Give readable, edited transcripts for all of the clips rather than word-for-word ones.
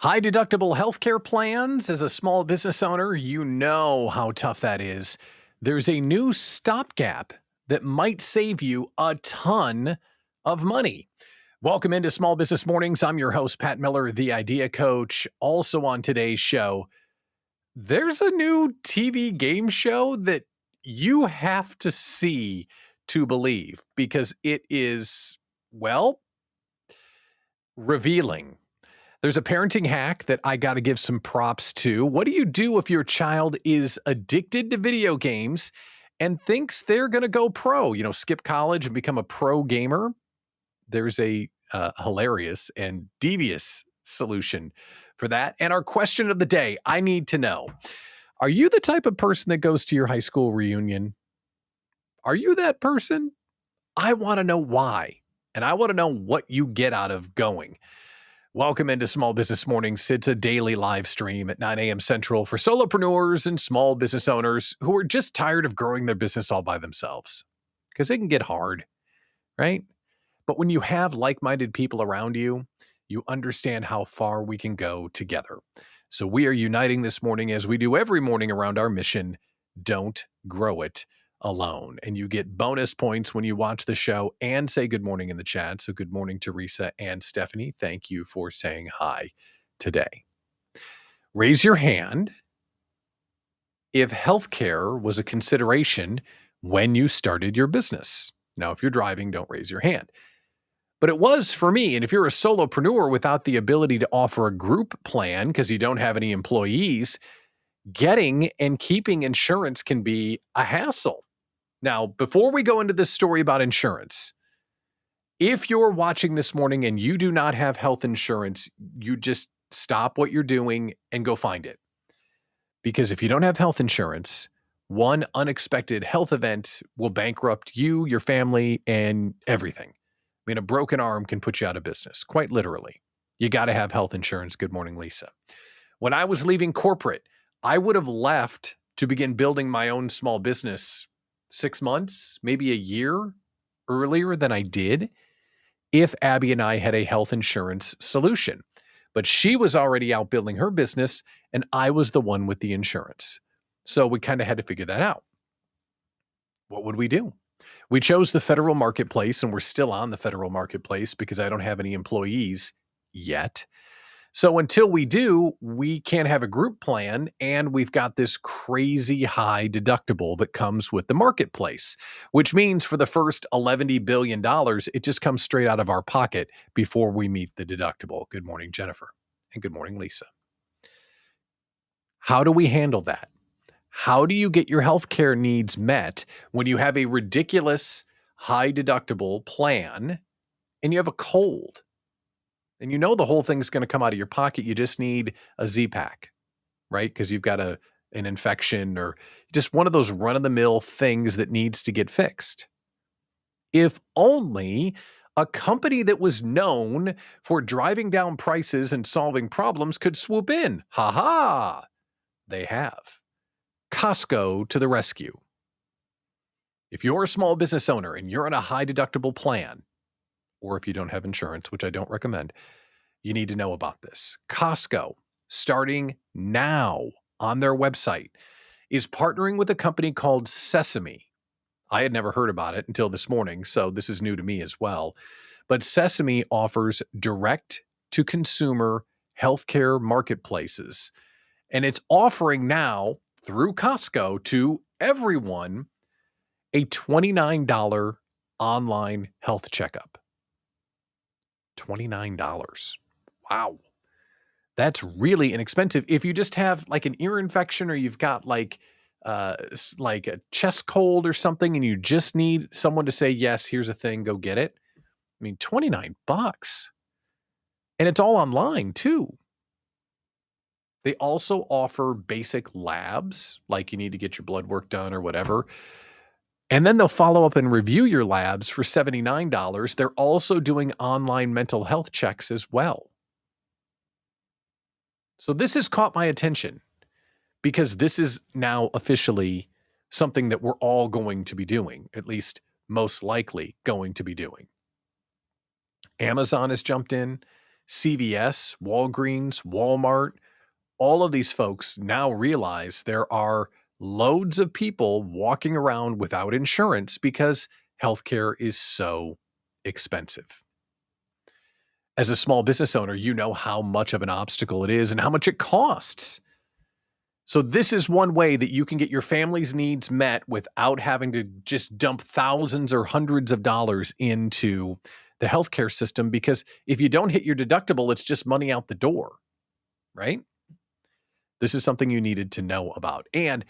High deductible healthcare plans. As a small business owner, you know how tough that is. There's a new stopgap that might save you a ton of money. Welcome into Small Business Mornings. I'm your host, Pat Miller, the Idea Coach. Also on today's show, there's a new TV game show that you have to see to believe because it is, well, revealing. There's a parenting hack that I got to give some props to. What do you do if your child is addicted to video games and thinks they're going to go pro, skip college and become a pro gamer? There's a hilarious and devious solution for that. And our question of the day, I need to know, are you the type of person that goes to your high school reunion? Are you that person? I want to know why. And I want to know what you get out of going. Welcome into Small Business Mornings. It's a daily live stream at 9 a.m. Central for solopreneurs and small business owners who are just tired of growing their business all by themselves because it can get hard, right? But when you have like-minded people around you, you understand how far we can go together. So we are uniting this morning as we do every morning around our mission, don't grow it alone. And you get bonus points when you watch the show and say good morning in the chat. So good morning, Teresa and Stephanie. Thank you for saying hi today. Raise your hand if healthcare was a consideration when you started your business. Now, if you're driving, don't raise your hand. But it was for me. And if you're a solopreneur without the ability to offer a group plan because you don't have any employees, getting and keeping insurance can be a hassle. Now, before we go into this story about insurance, if you're watching this morning and you do not have health insurance, you just stop what you're doing and go find it. Because if you don't have health insurance, one unexpected health event will bankrupt you, your family, and everything. I mean, a broken arm can put you out of business, quite literally. You got to have health insurance. Good morning, Lisa. When I was leaving corporate, I would have left to begin building my own small business 6 months, maybe a year earlier than I did if Abby and I had a health insurance solution. But she was already out building her business and I was the one with the insurance. So we kind of had to figure that out. What would we do? We chose the federal marketplace and we're still on the federal marketplace because I don't have any employees yet. So until we do, we can't have a group plan, and we've got this crazy high deductible that comes with the marketplace, which means for the first $11 billion, it just comes straight out of our pocket before we meet the deductible. Good morning, Jennifer, and good morning, Lisa. How do we handle that? How do you get your healthcare needs met when you have a ridiculous high deductible plan and you have a cold? And you know the whole thing's going to come out of your pocket. You just need a Z-Pack, right? Because you've got an infection or just one of those run-of-the-mill things that needs to get fixed. If only a company that was known for driving down prices and solving problems could swoop in. Ha-ha! They have. Costco to the rescue. If you're a small business owner and you're on a high deductible plan, or if you don't have insurance, which I don't recommend, you need to know about this. Costco, starting now on their website, is partnering with a company called Sesame. I had never heard about it until this morning, so this is new to me as well. But Sesame offers direct-to-consumer healthcare marketplaces, and it's offering now through Costco to everyone a $29 online health checkup. $29. Wow. That's really inexpensive. If you just have like an ear infection or you've got like a chest cold or something and you just need someone to say, yes, here's a thing, go get it. I mean, $29. And it's all online too. They also offer basic labs, like you need to get your blood work done or whatever. And then they'll follow up and review your labs for $79. They're also doing online mental health checks as well. So this has caught my attention because this is now officially something that we're all going to be doing, at least most likely going to be doing. Amazon has jumped in. CVS, Walgreens, Walmart, all of these folks now realize there are loads of people walking around without insurance because healthcare is so expensive. As a small business owner, you know how much of an obstacle it is and how much it costs. So this is one way that you can get your family's needs met without having to just dump thousands or hundreds of dollars into the healthcare system, because if you don't hit your deductible, it's just money out the door, right? This is something you needed to know about. And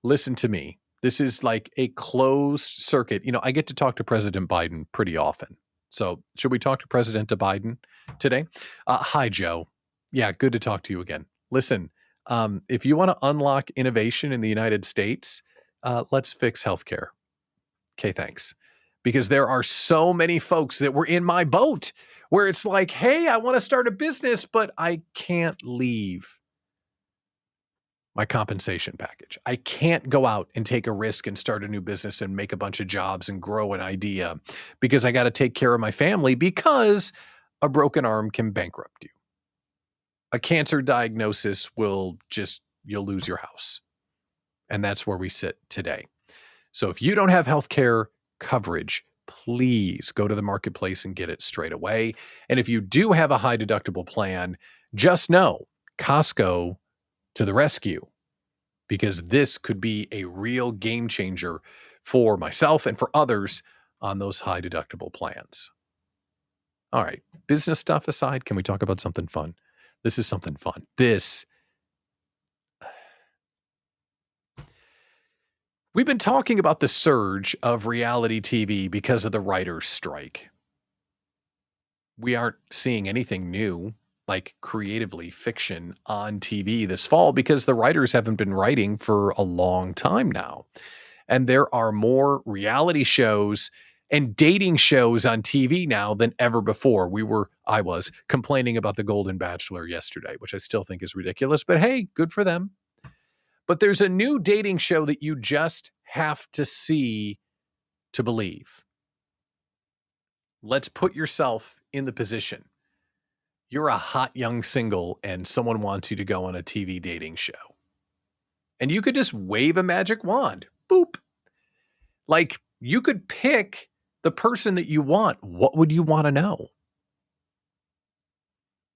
listen to me. This is like a closed circuit. You know, I get to talk to President Biden pretty often. So should we talk to President Biden today? Hi, Joe. Yeah, good to talk to you again. Listen, if you want to unlock innovation in the United States, let's fix healthcare. Okay, thanks. Because there are so many folks that were in my boat where it's like, hey, I want to start a business, but I can't leave my compensation package. I can't go out and take a risk and start a new business and make a bunch of jobs and grow an idea because I got to take care of my family, because a broken arm can bankrupt you. A cancer diagnosis will you'll lose your house. And that's where we sit today. So if you don't have healthcare coverage, please go to the marketplace and get it straight away. And if you do have a high deductible plan, just know Costco to the rescue, because this could be a real game changer for myself and for others on those high deductible plans. All right, business stuff aside, can we talk about something fun? This is something fun. We've been talking about the surge of reality TV because of the writers' strike. We aren't seeing anything new, like creatively fiction on TV this fall, because the writers haven't been writing for a long time now. And there are more reality shows and dating shows on TV now than ever before. I was complaining about The Golden Bachelor yesterday, which I still think is ridiculous, but hey, good for them. But there's a new dating show that you just have to see to believe. Let's put yourself in the position. You're a hot young single and someone wants you to go on a TV dating show. And you could just wave a magic wand. Boop. Like, you could pick the person that you want. What would you want to know?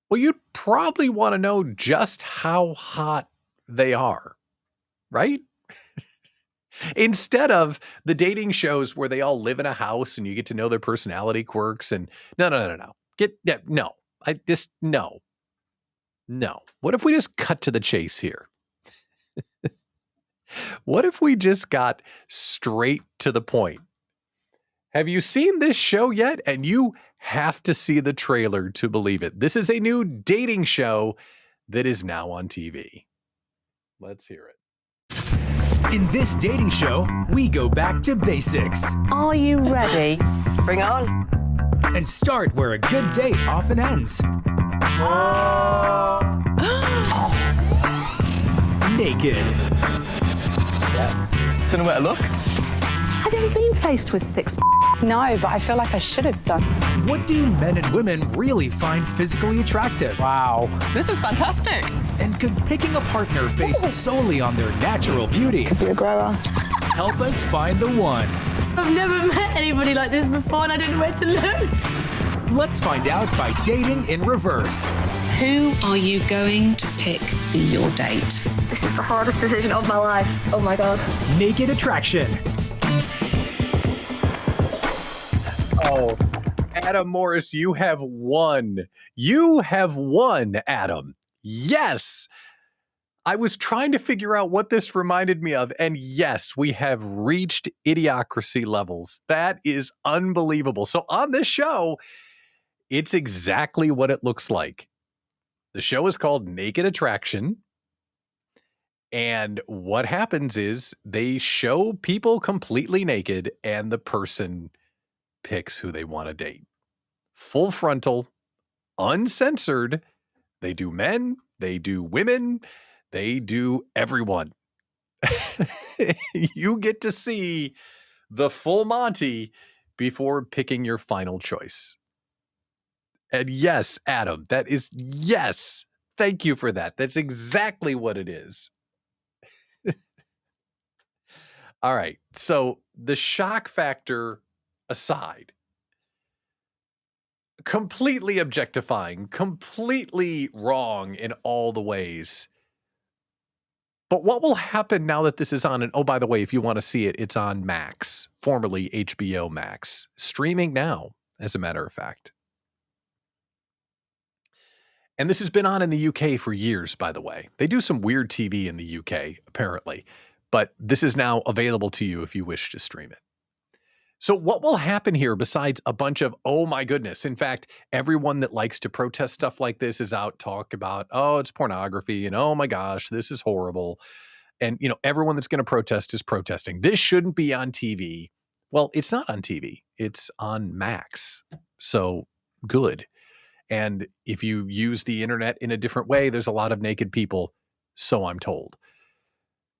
Well, you'd probably want to know just how hot they are, right? Instead of the dating shows where they all live in a house and you get to know their personality quirks and no. No. What if we just cut to the chase here? What if we just got straight to the point? Have you seen this show yet? And you have to see the trailer to believe it. This is a new dating show that is now on TV. Let's hear it. In this dating show, we go back to basics. Are you ready? Bring it on. And start where a good date often ends. Naked. Don't know where to look. Have you ever been faced with six? No, but I feel like I should have done. What do men and women really find physically attractive? Wow. This is fantastic. And could picking a partner based solely on their natural beauty Be a grower. help us find the one? I've never met anybody like this before and I don't know where to look. Let's find out by dating in reverse. Who are you going to pick for your date? This is the hardest decision of my life. Oh my God. Naked Attraction. Oh, Adam Morris, you have won. You have won, Adam. Yes. I was trying to figure out what this reminded me of. And yes, we have reached idiocracy levels. That is unbelievable. So on this show, it's exactly what it looks like. The show is called Naked Attraction. And what happens is they show people completely naked and the person picks who they want to date. Full frontal, uncensored. They do men, they do women, they do everyone. You get to see the full Monty before picking your final choice. And yes, Adam, that is yes. Thank you for that. That's exactly what it is. All right. So the shock factor aside, completely objectifying, completely wrong in all the ways. But what will happen now that this is on? And oh, by the way, if you want to see it, it's on Max, formerly HBO Max, streaming now, as a matter of fact. And this has been on in the UK for years, by the way. They do some weird TV in the UK, apparently, but this is now available to you if you wish to stream it. So what will happen here besides a bunch of, oh my goodness, in fact, everyone that likes to protest stuff like this is out talk about, oh, it's pornography and oh my gosh, this is horrible. And, everyone that's going to protest is protesting. This shouldn't be on TV. Well, it's not on TV. It's on Max. So good. And if you use the internet in a different way, there's a lot of naked people. So I'm told.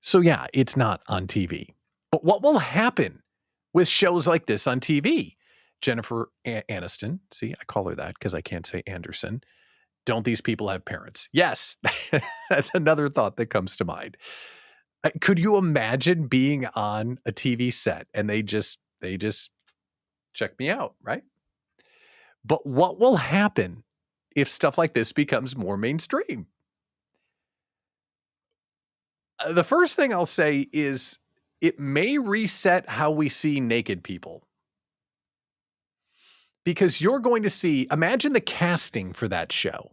So yeah, it's not on TV. But what will happen with shows like this on TV? Jennifer Aniston. See, I call her that because I can't say Anderson. Don't these people have parents? Yes. That's another thought that comes to mind. Could you imagine being on a TV set and they just check me out, right? But what will happen if stuff like this becomes more mainstream? The first thing I'll say is it may reset how we see naked people. Because you're going to see, imagine the casting for that show.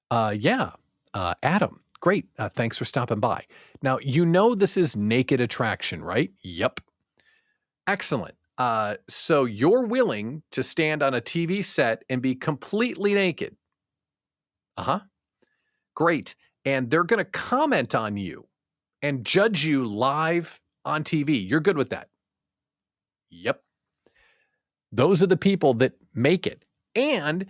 Adam, great. Thanks for stopping by. Now, this is Naked Attraction, right? Yep. Excellent. So you're willing to stand on a TV set and be completely naked. Uh-huh. Great. And they're going to comment on you and judge you live on TV. You're good with that. Yep. Those are the people that make it. And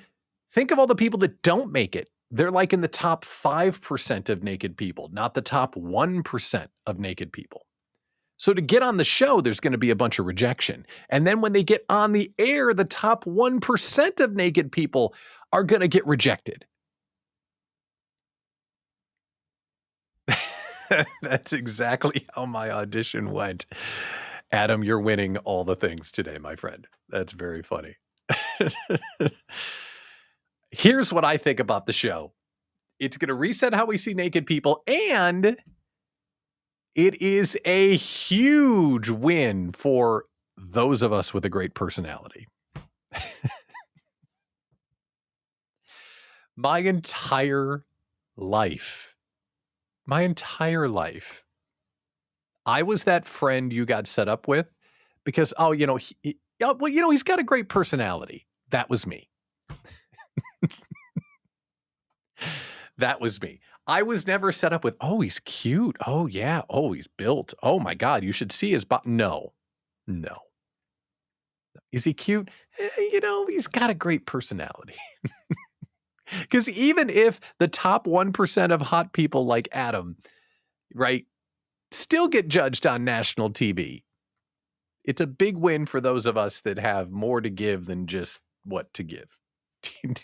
think of all the people that don't make it. They're like in the top 5% of naked people, not the top 1% of naked people. So to get on the show, there's going to be a bunch of rejection. And then when they get on the air, the top 1% of naked people are going to get rejected. That's exactly how my audition went. Adam, you're winning all the things today, my friend. That's very funny. Here's what I think about the show. It's going to reset how we see naked people, and it is a huge win for those of us with a great personality. My entire life, I was that friend you got set up with because, he's got a great personality. That was me. That was me. I was never set up with, oh, he's cute. Oh, yeah. Oh, he's built. Oh, my God. You should see his body. No. Is he cute? He's got a great personality. Because even if the top 1% of hot people like Adam, right, still get judged on national TV, it's a big win for those of us that have more to give than just what to give.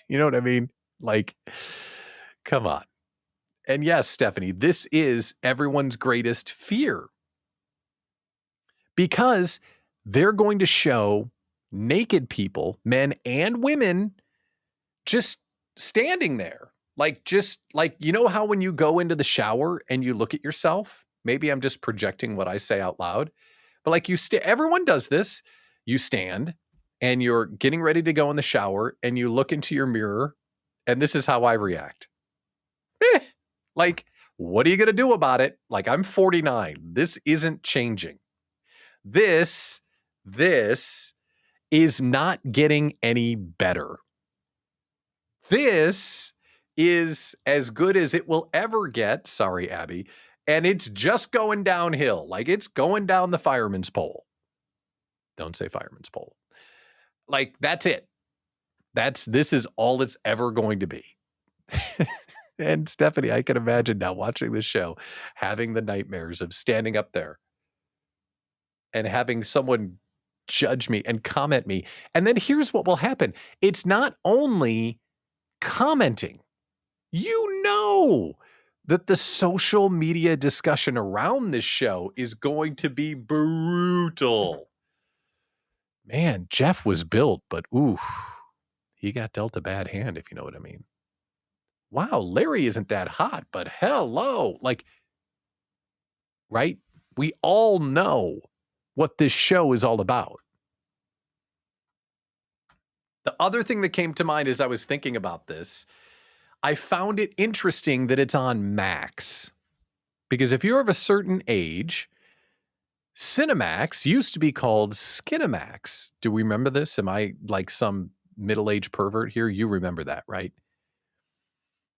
You know what I mean? Like, come on. And yes, Stephanie, this is everyone's greatest fear. Because they're going to show naked people, men and women, just standing there. Like, how when you go into the shower and you look at yourself, maybe I'm just projecting what I say out loud, but like everyone does this. You stand and you're getting ready to go in the shower and you look into your mirror, and this is how I react. Like, what are you going to do about it? Like, I'm 49. This isn't changing. This is not getting any better. This is as good as it will ever get. Sorry, Abby. And it's just going downhill. Like, it's going down the fireman's pole. Don't say fireman's pole. Like, that's it. This is all it's ever going to be. And Stephanie, I can imagine now watching this show, having the nightmares of standing up there and having someone judge me and comment me. And then here's what will happen. It's not only commenting. You know that the social media discussion around this show is going to be brutal. Man, Jeff was built, but ooh, he got dealt a bad hand, if you know what I mean. Wow, Larry isn't that hot, but hello. Like, right? We all know what this show is all about. The other thing that came to mind as I was thinking about this, I found it interesting that it's on Max. Because if you're of a certain age, Cinemax used to be called Skinemax. Do we remember this? Am I like some middle-aged pervert here? You remember that, right?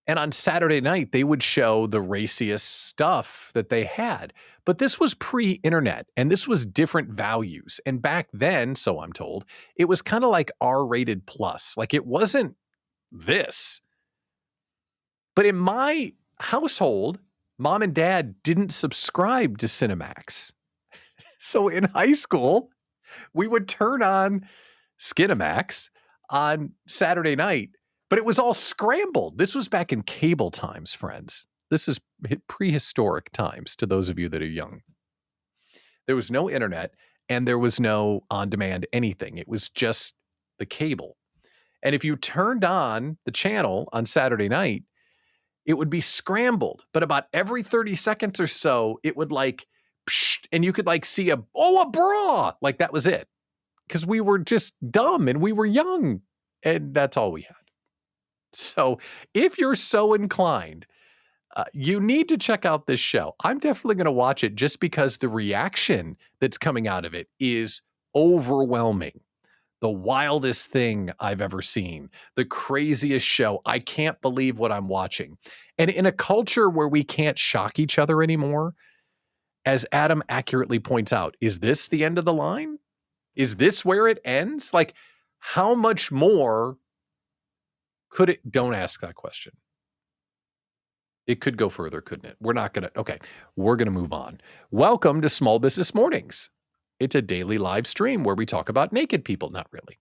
And on Saturday night, they would show the raciest stuff that they had. But this was pre-internet, and this was different values. And back then, so I'm told, it was kind of like R-rated plus. Like it wasn't this. But in my household, mom and dad didn't subscribe to Cinemax. So in high school, we would turn on Skinemax on Saturday night, but it was all scrambled. This was back in cable times, friends. This is prehistoric times to those of you that are young. There was no internet and there was no on-demand anything. It was just the cable. And if you turned on the channel on Saturday night, it would be scrambled. But about every 30 seconds or so, it would like, psh, and you could like see a bra. Like that was it. Because we were just dumb and we were young. And that's all we had. So if you're so inclined, you need to check out this show. I'm definitely going to watch it just because the reaction that's coming out of it is overwhelming. The wildest thing I've ever seen, the craziest show. I can't believe what I'm watching. And in a culture where we can't shock each other anymore, as Adam accurately points out, is this the end of the line? Is this where it ends? Like, how much more could it? Don't ask that question. It could go further, couldn't it? We're not going to. Okay, we're going to move on. Welcome to Small Business Mornings. It's a daily live stream where we talk about naked people. Not really.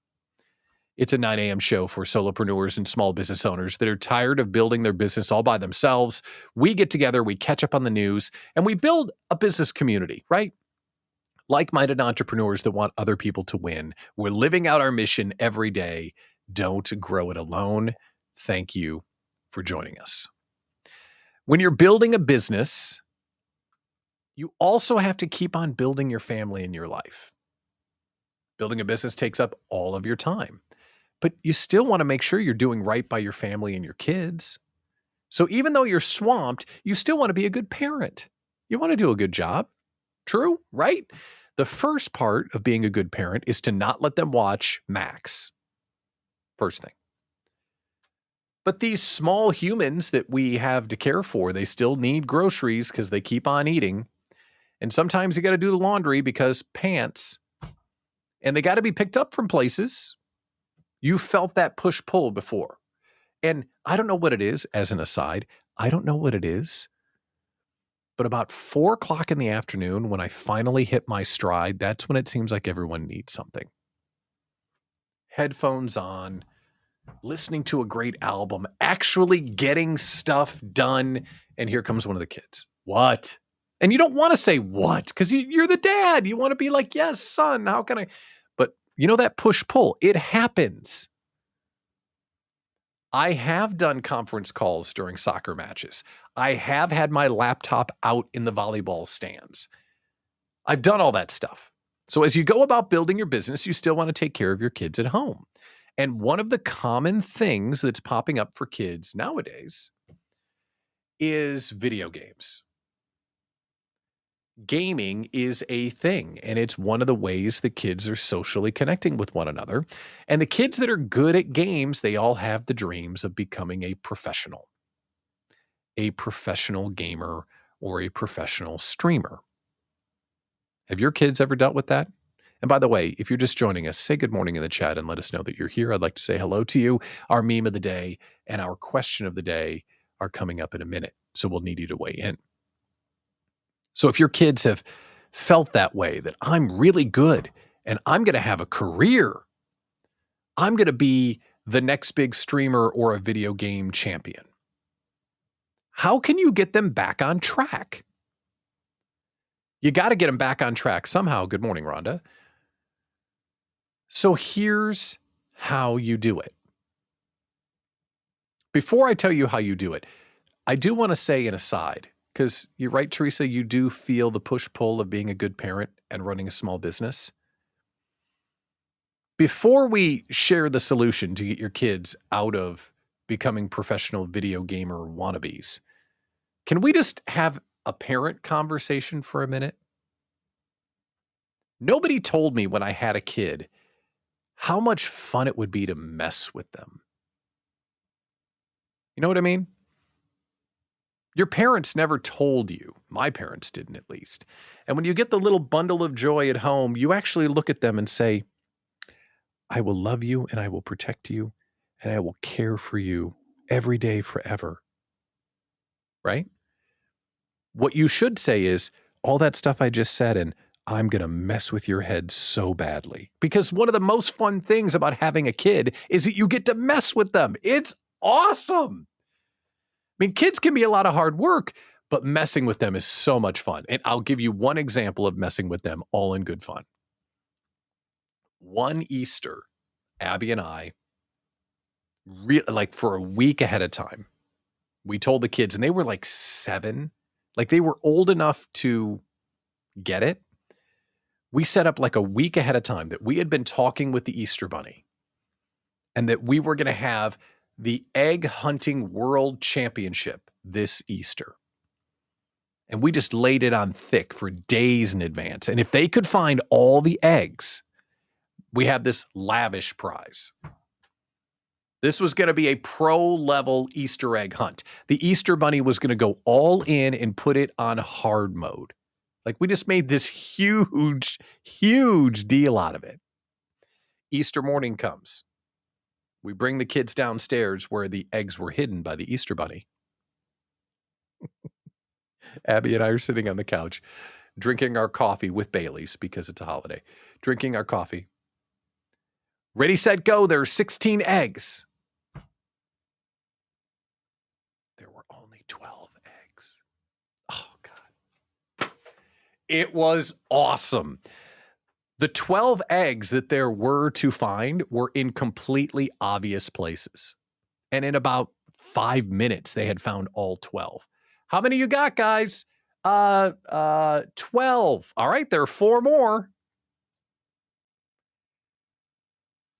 It's a 9 a.m. show for solopreneurs and small business owners that are tired of building their business all by themselves. We get together, we catch up on the news, and we build a business community, right? Like-minded entrepreneurs that want other people to win. We're living out our mission every day. Don't grow it alone. Thank you for joining us. When you're building a business, you also have to keep on building your family and your life. Building a business takes up all of your time, but you still want to make sure you're doing right by your family and your kids. So even though you're swamped, you still want to be a good parent. You want to do a good job. True, right? The first part of being a good parent is to not let them watch Max. First thing. But these small humans that we have to care for, they still need groceries because they keep on eating. And sometimes you got to do the laundry because pants. And they got to be picked up from places. You felt that push-pull before. And I don't know what it is, as an aside. I don't know what it is. But about 4 o'clock in the afternoon, when I finally hit my stride, that's when it seems like everyone needs something. Headphones on, listening to a great album, actually getting stuff done. And here comes one of the kids. What? And you don't want to say what, because you're the dad. You want to be like, yes, son, how can I? But you know that push-pull, it happens. I have done conference calls during soccer matches. I have had my laptop out in the volleyball stands. I've done all that stuff. So as you go about building your business, you still want to take care of your kids at home. And one of the common things that's popping up for kids nowadays is video games. Gaming is a thing, and it's one of the ways the kids are socially connecting with one another. And the kids that are good at games, they all have the dreams of becoming a professional gamer or a professional streamer. Have your kids ever dealt with that? And by the way, if you're just joining us, say good morning in the chat and let us know that you're here. I'd like to say hello to you. Our meme of the day and our question of the day are coming up in a minute, so we'll need you to weigh in. So if your kids have felt that way, that I'm really good and I'm going to have a career. I'm going to be the next big streamer or a video game champion. How can you get them back on track? You got to get them back on track somehow. Good morning, Rhonda. So here's how you do it. Before I tell you how you do it, I do want to say an aside, because you're right, Teresa, you do feel the push-pull of being a good parent and running a small business. Before we share the solution to get your kids out of becoming professional video gamer wannabes, can we just have a parent conversation for a minute? Nobody told me when I had a kid how much fun it would be to mess with them. You know what I mean? Your parents never told you. My parents didn't, at least. And when you get the little bundle of joy at home, you actually look at them and say, I will love you and I will protect you and I will care for you every day forever. Right? What you should say is, all that stuff I just said, and I'm going to mess with your head so badly. Because one of the most fun things about having a kid is that you get to mess with them. It's awesome. I mean, kids can be a lot of hard work, but messing with them is so much fun. And I'll give you one example of messing with them, all in good fun. One Easter, Abby and I, like for a week ahead of time, we told the kids, and they were like 7, like they were old enough to get it. We set up like a week ahead of time that we had been talking with the Easter Bunny and that we were going to have the egg hunting world championship this Easter. And we just laid it on thick for days in advance. And if they could find all the eggs, we had this lavish prize. This was going to be a pro-level Easter egg hunt. The Easter Bunny was going to go all in and put it on hard mode. Like, we just made this huge, huge deal out of it. Easter morning comes. We bring the kids downstairs where the eggs were hidden by the Easter Bunny. Abby and I are sitting on the couch, drinking our coffee with Bailey's because it's a holiday. Drinking our coffee. Ready, set, go. There are 16 eggs. There were only 12 eggs. Oh, God. It was awesome. The 12 eggs that there were to find were in completely obvious places. And in about 5 minutes, they had found all 12. How many you got, guys? 12. All right, there are 4 more.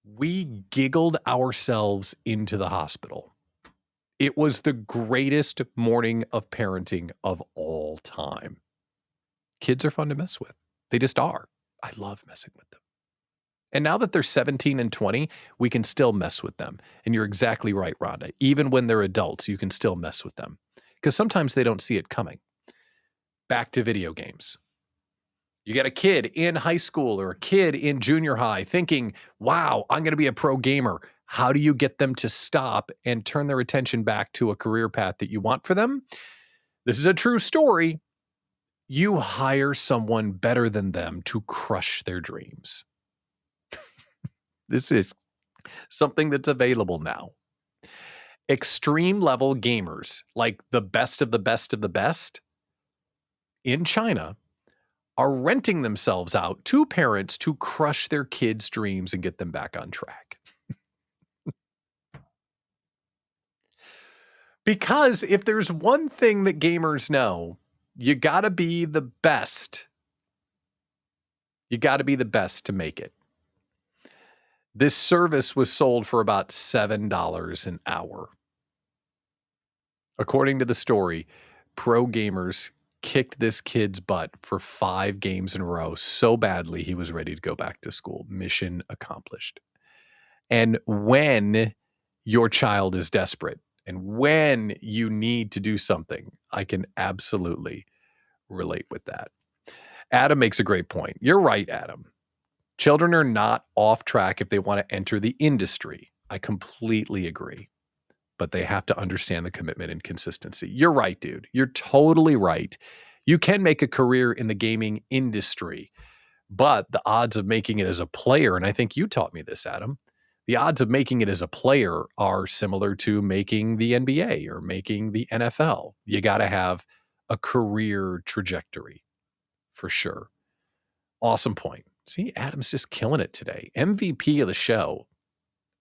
We giggled ourselves into the hospital. It was the greatest morning of parenting of all time. Kids are fun to mess with. They just are. I love messing with them. And now that they're 17 and 20, we can still mess with them. And you're exactly right, Rhonda. Even when they're adults, you can still mess with them. Because sometimes they don't see it coming. Back to video games. You got a kid in high school or a kid in junior high thinking, wow, I'm going to be a pro gamer. How do you get them to stop and turn their attention back to a career path that you want for them? This is a true story. You hire someone better than them to crush their dreams. This is something that's available now. Extreme level gamers, like the best of the best of the best in China, are renting themselves out to parents to crush their kids' dreams and get them back on track. Because if there's one thing that gamers know, you got to be the best. You got to be the best to make it. This service was sold for about $7 an hour. According to the story, pro gamers kicked this kid's butt for 5 games in a row so badly he was ready to go back to school. Mission accomplished. And when your child is desperate and when you need to do something, I can absolutely relate with that. Adam makes a great point. You're right, Adam. Children are not off track if they want to enter the industry. I completely agree. But they have to understand the commitment and consistency. You're right, dude. You're totally right. You can make a career in the gaming industry, But the odds of making it as a player, and I think you taught me this, Adam, the odds of making it as a player are similar to making the NBA or making the NFL. You got to have a career trajectory for sure. Awesome point. See, Adam's just killing it today. MVP of the show.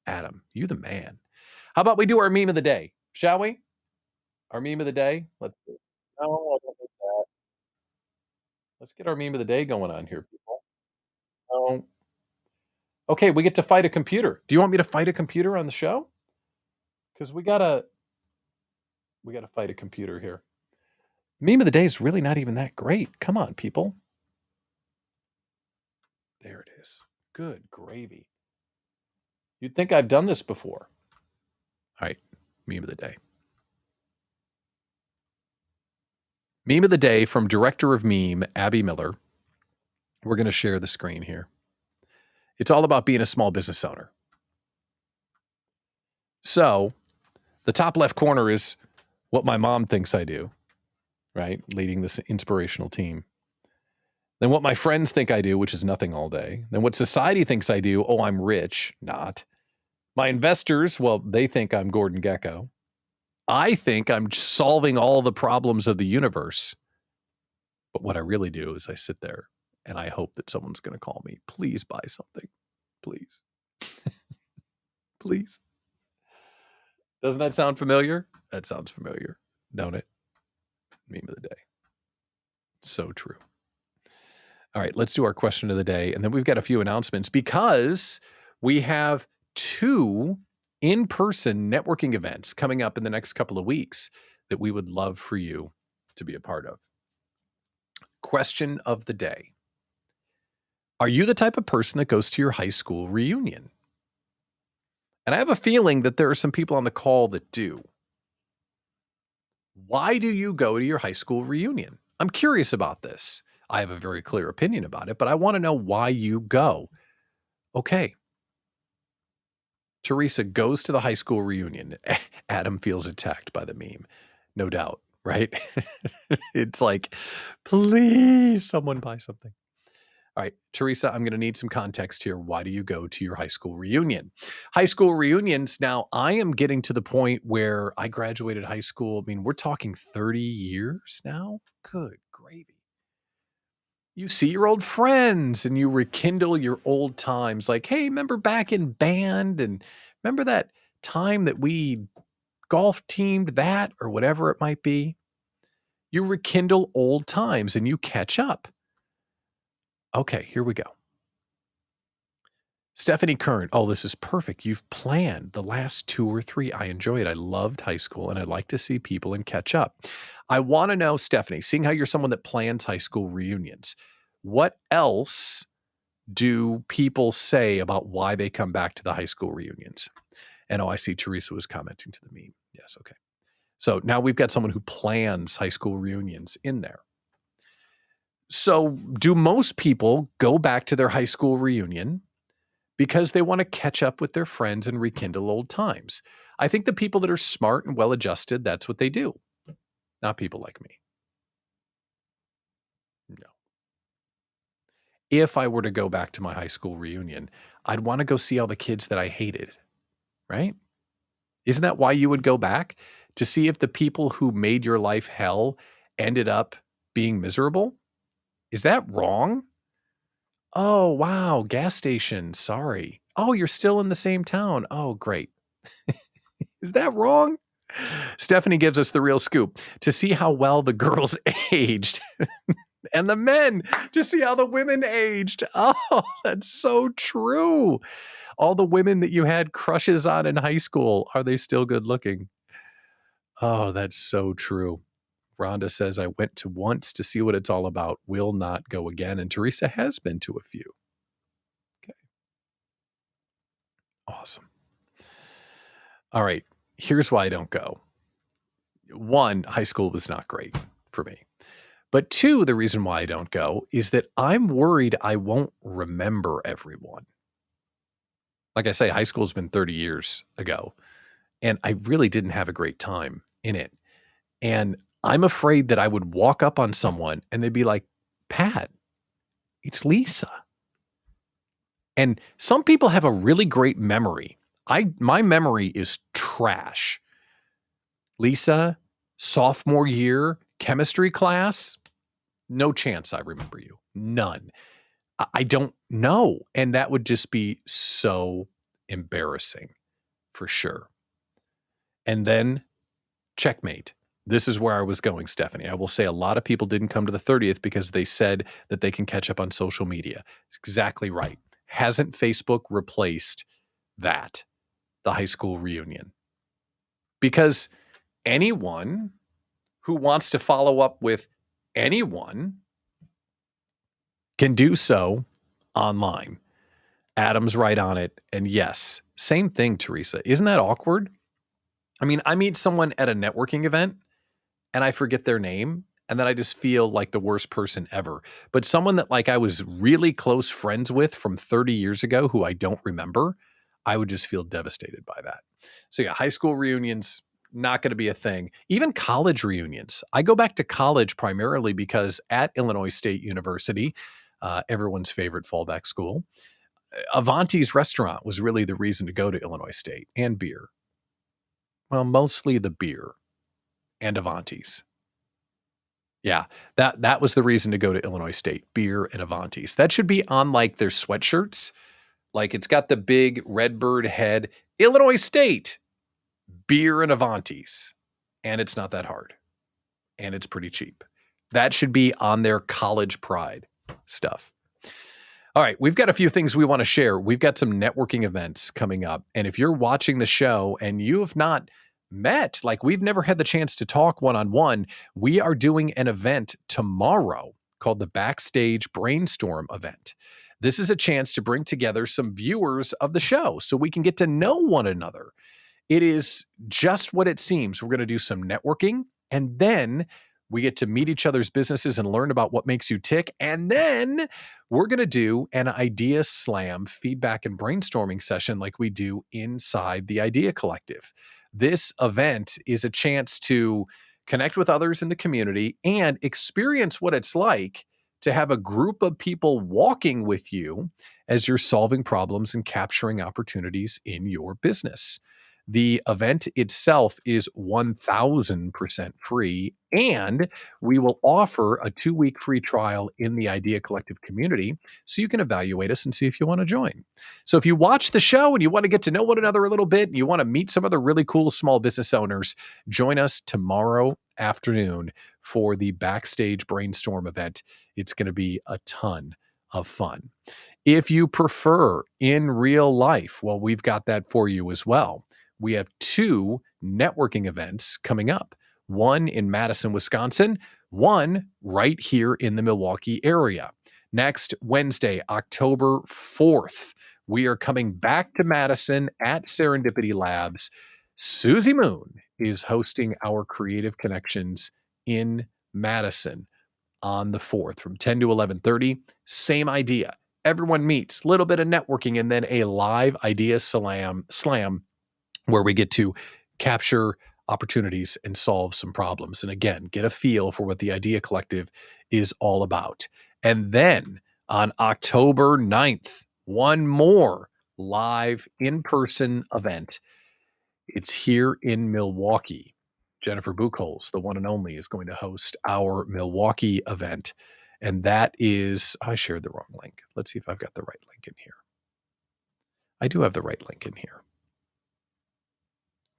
Adam, you the man. How about we do our meme of the day, shall we? Our meme of the day? Let's see. No, I don't think that. Let's get our meme of the day going on here, people. Oh, okay, we get to fight a computer. Do you want me to fight a computer on the show? Because we gotta fight a computer here. Meme of the day is really not even that great. Come on, people. There it is. Good gravy. You'd think I've done this before. All right, meme of the day. Meme of the day from director of meme, Abby Miller. We're going to share the screen here. It's all about being a small business owner. So the top left corner is what my mom thinks I do, right? Leading this inspirational team. Then what my friends think I do, which is nothing all day. Then what society thinks I do, oh, I'm rich, not. My investors, well, they think I'm Gordon Gekko. I think I'm solving all the problems of the universe. But what I really do is I sit there and I hope that someone's going to call me. Please buy something. Please. Please. Doesn't that sound familiar? That sounds familiar, don't it? Meme of the day. So true. All right, let's do our question of the day. And then we've got a few announcements because we have 2 in-person networking events coming up in the next couple of weeks that we would love for you to be a part of. Question of the day. Are you the type of person that goes to your high school reunion? And I have a feeling that there are some people on the call that do. Why do you go to your high school reunion? I'm curious about this. I have a very clear opinion about it, but I want to know why you go. Okay. Teresa goes to the high school reunion. Adam feels attacked by the meme. No doubt, right? It's like, please, someone buy something. All right, Teresa, I'm going to need some context here. Why do you go to your high school reunion? High school reunions, now I am getting to the point where I graduated high school. I mean, we're talking 30 years now. Good gravy. You see your old friends and you rekindle your old times. Like, hey, remember back in band and remember that time that we golf teamed that or whatever it might be? You rekindle old times and you catch up. Okay, here we go. Stephanie Kern. Oh, this is perfect. You've planned the last 2 or 3. I enjoy it. I loved high school and I'd like to see people and catch up. I want to know, Stephanie, seeing how you're someone that plans high school reunions, what else do people say about why they come back to the high school reunions? And oh, I see Teresa was commenting to the meme. Yes, okay. So now we've got someone who plans high school reunions in there. So do most people go back to their high school reunion because they want to catch up with their friends and rekindle old times? I think the people that are smart and well-adjusted, that's what they do. Not people like me. No. If I were to go back to my high school reunion, I'd want to go see all the kids that I hated, right? Isn't that why you would go back? To see if the people who made your life hell ended up being miserable? Is that wrong? Oh, wow. Gas station. Sorry. Oh, you're still in the same town. Oh, great. Is that wrong? Stephanie gives us the real scoop to see how well the girls aged and the men to see how the women aged. Oh, that's so true. All the women that you had crushes on in high school, are they still good looking? Oh, that's so true. Rhonda says, I went to once to see what it's all about. Will not go again. And Teresa has been to a few. Okay. Awesome. All right. Here's why I don't go. 1, high school was not great for me. But 2, the reason why I don't go is that I'm worried I won't remember everyone. Like I say, high school's been 30 years ago, and I really didn't have a great time in it. And I'm afraid that I would walk up on someone and they'd be like, Pat, it's Lisa. And some people have a really great memory. My memory is trash. Lisa, sophomore year, chemistry class, no chance I remember you. None. I don't know. And that would just be so embarrassing for sure. And then checkmate. This is where I was going, Stephanie. I will say a lot of people didn't come to the 30th because they said that they can catch up on social media. It's exactly right. Hasn't Facebook replaced that, the high school reunion? Because anyone who wants to follow up with anyone can do so online. Adam's right on it. And yes, same thing, Teresa. Isn't that awkward? I mean, I meet someone at a networking event and I forget their name, and then I just feel like the worst person ever. But someone that like I was really close friends with from 30 years ago who I don't remember, I would just feel devastated by that. So yeah, high school reunions, not going to be a thing. Even college reunions. I go back to college primarily because at Illinois State University, everyone's favorite fallback school, Avanti's restaurant was really the reason to go to Illinois State, and beer. Well, mostly the beer and Avanti's. Yeah, that was the reason to go to Illinois State, beer and Avanti's. That should be on like their sweatshirts. Like it's got the big Redbird head, Illinois State, beer and Avanti's. And it's not that hard. And it's pretty cheap. That should be on their college pride stuff. All right, we've got a few things we want to share. We've got some networking events coming up. And if you're watching the show and you have not met, like we've never had the chance to talk one-on-one, we are doing an event tomorrow called the Backstage Brainstorm event. This is a chance to bring together some viewers of the show so we can get to know one another. It is just what it seems. We're going to do some networking, and then we get to meet each other's businesses and learn about what makes you tick. And then we're going to do an idea slam feedback and brainstorming session like we do inside the Idea Collective. This event is a chance to connect with others in the community and experience what it's like to have a group of people walking with you as you're solving problems and capturing opportunities in your business. The event itself is 1,000% free, and we will offer a 2-week free trial in the Idea Collective community so you can evaluate us and see if you want to join. So if you watch the show and you want to get to know one another a little bit, and you want to meet some other really cool small business owners, join us tomorrow afternoon for the Backstage Brainstorm event. It's going to be a ton of fun. If you prefer in real life, well, we've got that for you as well. We have 2 networking events coming up, one in Madison, Wisconsin, one right here in the Milwaukee area. Next Wednesday, October 4th, we are coming back to Madison at Serendipity Labs. Susie Moon is hosting our Creative Connections in Madison on the 4th from 10 to 11:30. Same idea. Everyone meets, a little bit of networking, and then a live idea slam where we get to capture opportunities and solve some problems. And again, get a feel for what the Idea Collective is all about. And then on October 9th, one more live in-person event. It's here in Milwaukee. Jennifer Buchholz, the one and only, is going to host our Milwaukee event. And that is, I shared the wrong link. Let's see if I've got the right link in here. I do have the right link in here.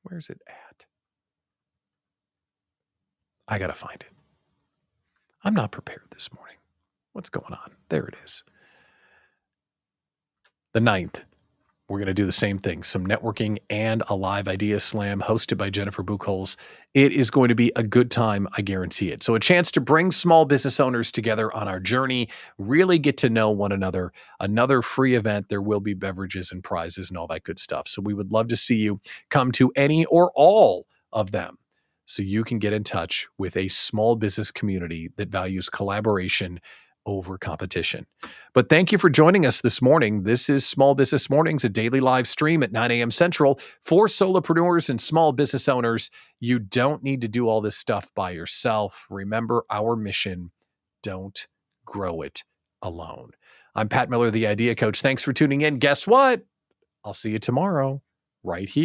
Where's it at? I got to find it. I'm not prepared this morning. What's going on? There it is. The 9th, we're going to do the same thing, some networking and a live idea slam hosted by Jennifer Buchholz. It is going to be a good time, I guarantee it. So a chance to bring small business owners together on our journey, really get to know one another. Another free event. There will be beverages and prizes and all that good stuff. So we would love to see you come to any or all of them so you can get in touch with a small business community that values collaboration over competition. But thank you for joining us this morning. This is Small Business Mornings, a daily live stream at 9 a.m. Central for solopreneurs and small business owners. You don't need to do all this stuff by yourself. Remember our mission, don't grow it alone. I'm Pat Miller, the Idea Coach. Thanks for tuning in. Guess what? I'll see you tomorrow right here.